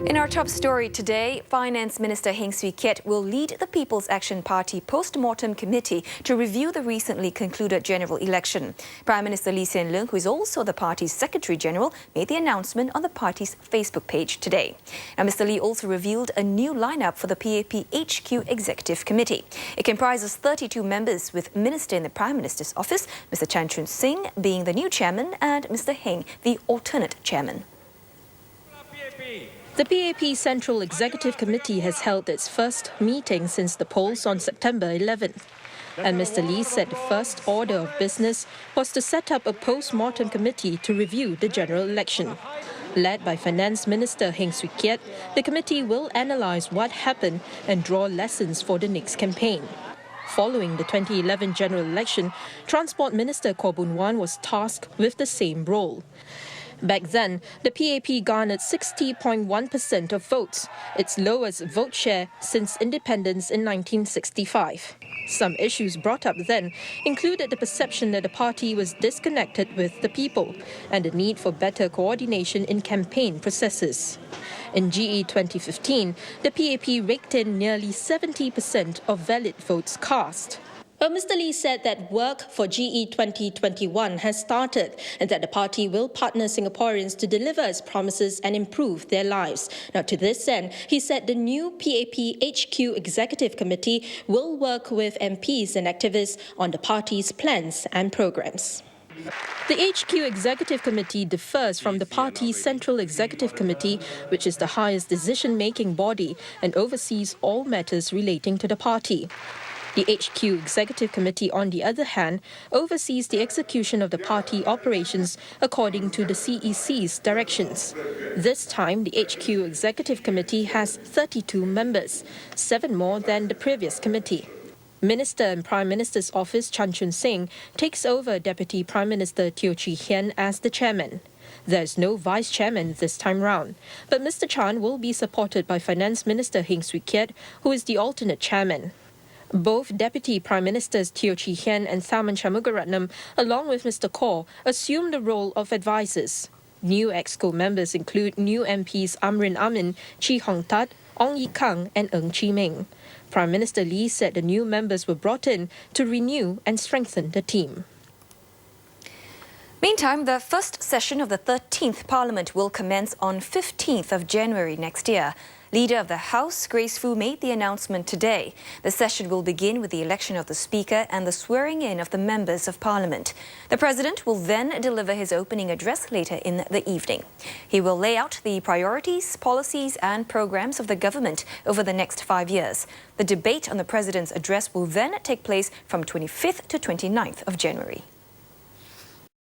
In our top story today, Finance Minister Heng Swee Keat will lead the People's Action Party post-mortem committee to review the recently concluded general election. Prime Minister Lee Hsien Loong, who is also the party's Secretary General, made the announcement on the party's Facebook page today. Now, Mr. Lee also revealed a new lineup for the PAP HQ Executive Committee. It comprises 32 members, with Minister in the Prime Minister's office, Mr. Chan Chun Sing, being the new chairman, and Mr. Heng, the alternate chairman. The PAP Central Executive Committee has held its first meeting since the polls on September 11th. And Mr. Lee said the first order of business was to set up a post-mortem committee to review the general election. Led by Finance Minister Heng Swee Keat, the committee will analyse what happened and draw lessons for the next campaign. Following the 2011 general election, Transport Minister Khaw Boon Wan was tasked with the same role. Back then, the PAP garnered 60.1% of votes, its lowest vote share since independence in 1965. Some issues brought up then included the perception that the party was disconnected with the people and the need for better coordination in campaign processes. In GE2015, the PAP raked in nearly 70% of valid votes cast. But Mr. Lee said that work for GE2021 has started and that the party will partner Singaporeans to deliver its promises and improve their lives. Now, to this end, he said the new PAP HQ Executive Committee will work with MPs and activists on the party's plans and programs. The HQ Executive Committee differs from the party's Central Executive Committee, which is the highest decision-making body and oversees all matters relating to the party. The HQ Executive Committee, on the other hand, oversees the execution of the party operations according to the CEC's directions. This time, the HQ Executive Committee has 32 members, 7 more than the previous committee. Minister in Prime Minister's office Chan Chun Sing takes over Deputy Prime Minister Teo Chee Hean as the chairman. There is no vice chairman this time round, but Mr. Chan will be supported by Finance Minister Heng Swee Keat, who is the alternate chairman. Both Deputy Prime Ministers Teo Chee Hean and Tharman Shanmugaratnam, along with Mr. Kaur, assume the role of advisors. New EXCO members include new MPs Amrin Amin, Chee Hong Tat, Ong Yi Kang and Ng Chee Meng. Prime Minister Lee said the new members were brought in to renew and strengthen the team. Meantime, the first session of the 13th Parliament will commence on 15th of January next year. Leader of the House, Grace Fu, made the announcement today. The session will begin with the election of the Speaker and the swearing-in of the members of Parliament. The President will then deliver his opening address later in the evening. He will lay out the priorities, policies and programs of the government over the next 5 years. The debate on the President's address will then take place from 25th to 29th of January.